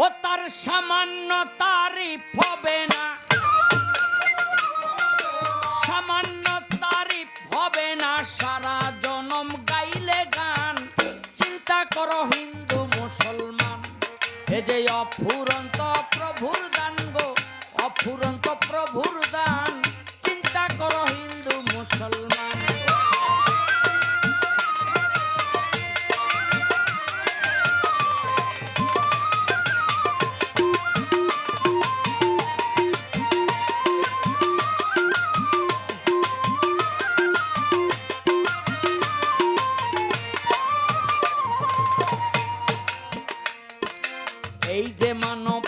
ও তার সামান্য তারিফ হবে না, সামান্য তারিফ হবে না, সারা জনম গাইলে গান। চিন্তা করো হিন্দু মুসলমান, এ যে অফুরন্ত প্রভুর দান গো, অফুরন্ত প্রভুর দান। চিন্তা করো হিন্দু মুসলমান। এই যে মানব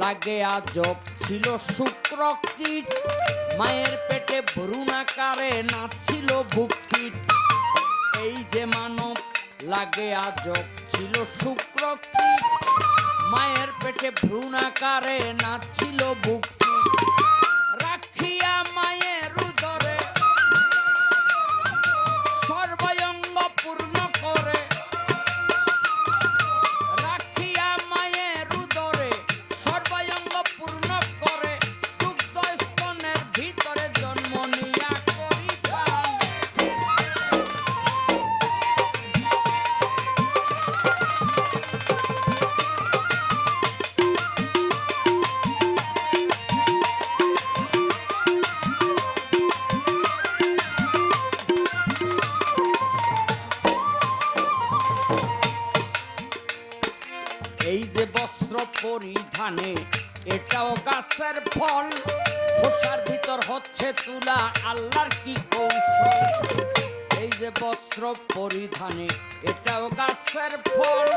লাগে আজব, ছিল শুক্র কীট, মায়ের পেটে ভ্রূণাকারে নাচছিল বুককীট। এই যে মানব লাগে আজব, ছিল শুক্র কীট, মায়ের পেটে ভ্রূণাকারে নাচছিল বুককীট। রাখিয়া মায়ের উদরে সর্বাঙ্গ পূর্ণ করে, রাখিয়া মায়ের উদরে সর্বাঙ্গ পূর্ণ করে, দুগ্ধ স্তনের ভিতরে জন্ম নিয়া করি প্রাণ। এই যে বস্ত্র পরিধানে, এটাও গাছের ফল, খোসার ভিতর হচ্ছে তুলা, আল্লাহর কি কৌশল। এই যে বস্ত্র পরিধানে, এটাও গাছের ফল,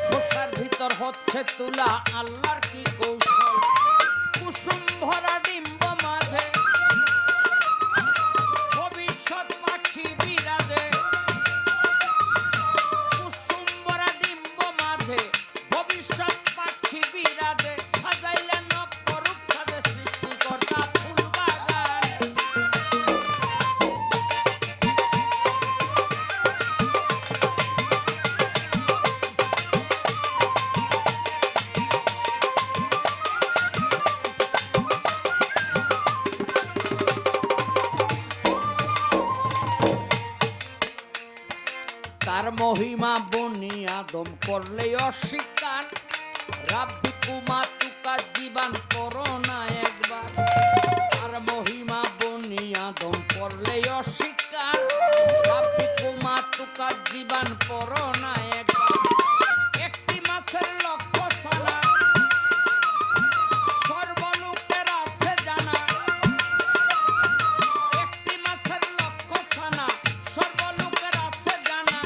খোসার ভিতর হচ্ছে তুলা, আল্লাহর কি কৌশল। কুসুম ভরা ডিম্ব মাঝে ভবিষ্যৎ পাখি বিরাজে, কুসুম ভরা ডিম্ব মাঝে ভবিষ্যৎ পাখি বিরাজে, সাজাইলেন অপরূপ সাজে সৃষ্টিকর্তা ফুল বাগান। তার মহিমা বনি আদম করলে অস্বীকার, রাব্বি কুমা তুকা জীবন করো না একবার। তার মহিমা বনি আদম করলে অস্বীকার, রাব্বি কুমা তুকা জীবন করো না একবার। একটি মাছের লক্ষ্য ছানা, সর্বলোকের আছে জানা। একটি মাছের লক্ষ্য ছানা, সর্বলোকের আছে জানা।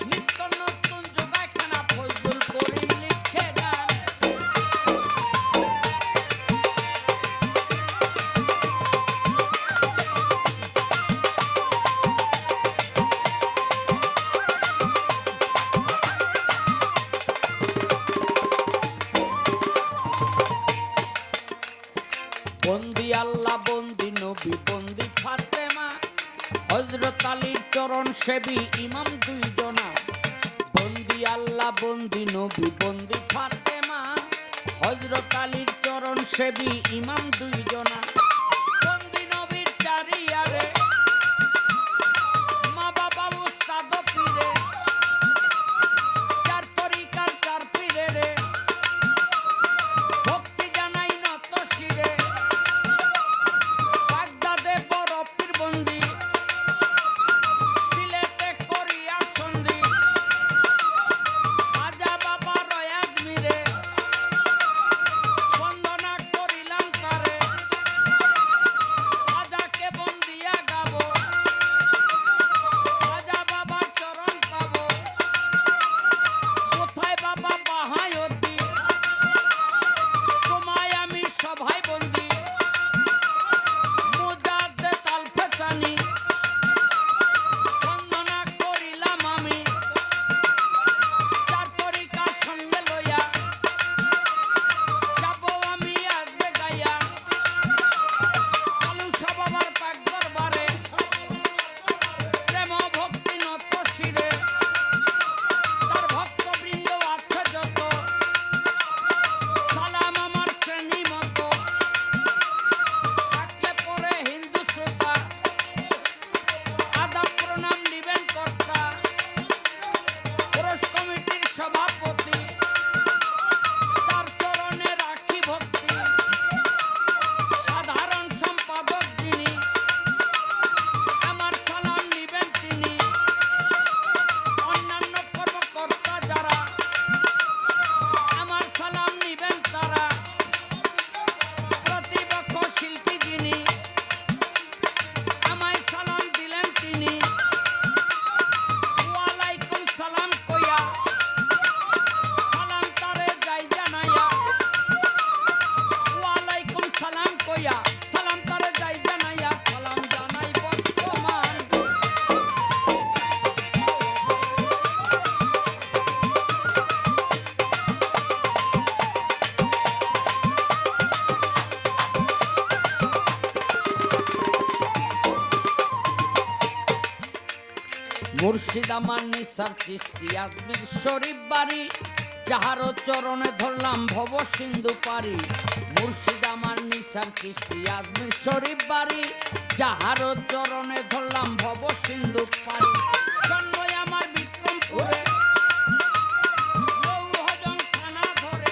নিত্য নতুন যোগায় খানা, ফজলুল করি লিখে গান। বন্দি আল্লাহ, বন্দি নবী, বন্দি ফাতেমা, হযরত আলীর চরণ সেবী ইমাম দুইজনা। বন্দি আল্লাহ, বন্দি নবী, বন্দি ফাতেমা, হযরত আলীর চরণ সেবী ইমাম দুইজনা। বন্দি নবীর চারিয়ারে মা বাবা উস্তাদ পীরে, চার তরিকার চার পীরে রে ভক্তি জানাই নত শিরে। বাগদাদে বড় পীর বন্দি, সিলেটে করিয়া সন্ধি, খাজা বাবা রয় আজমিরে বন্দনা করিলাম তারে। খাজাকে বন্দি মুর্শিদ আমার নিসার চিশতি আজমির শরীফ বাড়ি, যাহার চরণে ধরলাম ভব সিন্ধু পারি। মুর্শিদ আমার নিসার চিশতি আজমির শরীফ বাড়ি, যাহার চরণে ধরলাম ভব সিন্ধু পারি। জন্ম আমার বিক্রমপুরে, লৌহজং থানা ধরে,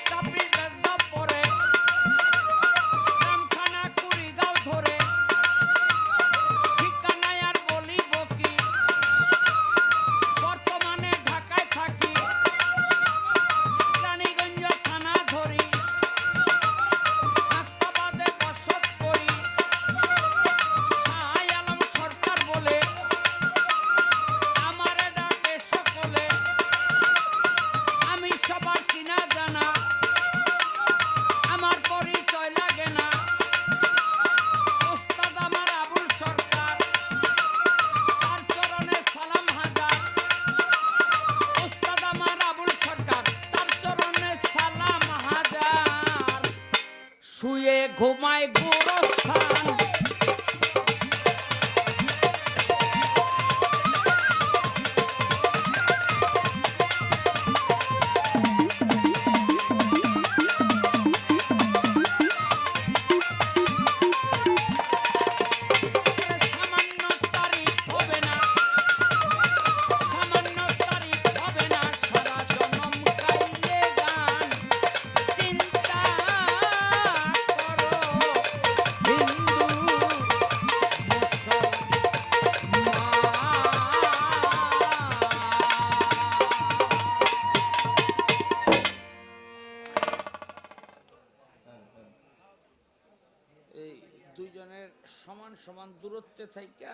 চাপড়ি বেজদা পরে, রামখানা কুড়িগাঁও ধরে, ঠিকানায় আর বলিব কি, বর্তমানে ঢাকায় থাকি, রানীগঞ্জ থানা ধরি, হাসনাবাদে বসত করি। শাহ আলম সরকার বলে আমারে ডাকে সকলে, আমি সবার চিনা জানা, আমার পরিচয় লাগে না। ওস্তাদ আমার আবুল সরকার, তার চরণে সালাম হাজার। ওস্তাদ আমার আবুল সরকার, তার চরণে সালাম হাজার। শুয়ে ঘুমায় গোরস্থান, সামান্য তারিফ হবে না, সামান্য তারিফ হবে না, সারা জনম গাইলে গান। চিন্তা করো হিন্দু এই দুইজনের সমান সমান দূরত্বে থাইকা